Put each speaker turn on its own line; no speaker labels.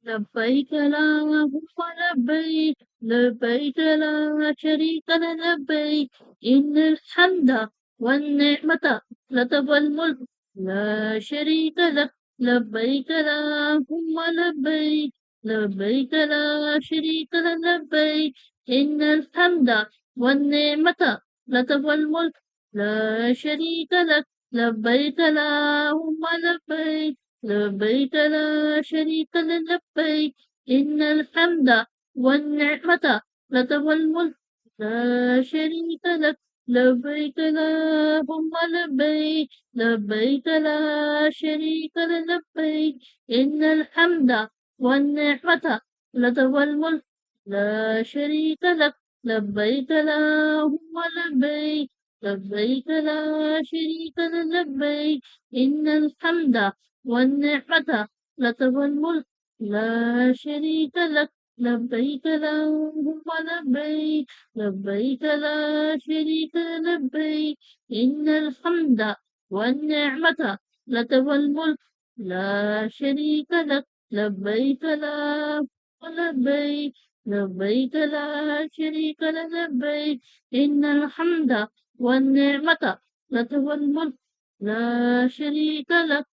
لبيك اللهم لبيك لبيك لا شريك لك لبيك إن الحمد والنعمة لك والملك لا شريك لك لبيك اللهم لبيك لبيك لا شريك لك لبيك إن الحمد والنعمة لك والملك لا شريك لك لبيك اللهم لبيك لبيك لا شريك لك لبيك إن الحمد والنعمة لك والملك لا شريك لك لبيك اللهم لبيك لبيك لا شريك لك لبيك إن الحمد والنعمة لك والملك لا شريك لك لبيك اللهم لبيك لبيك لا شريك لك لبيك إن الحمد والنعمة لك والملك لا شريك لك لبيك اللهم لبيك لبيك لا شريك لبيك إن الحمد والنعمة لك والملك لا شريك لك لبيك لا لبيك لبيك لا شريك لك لبيك إن الحمد والنعمة لك والملك لا شريك لك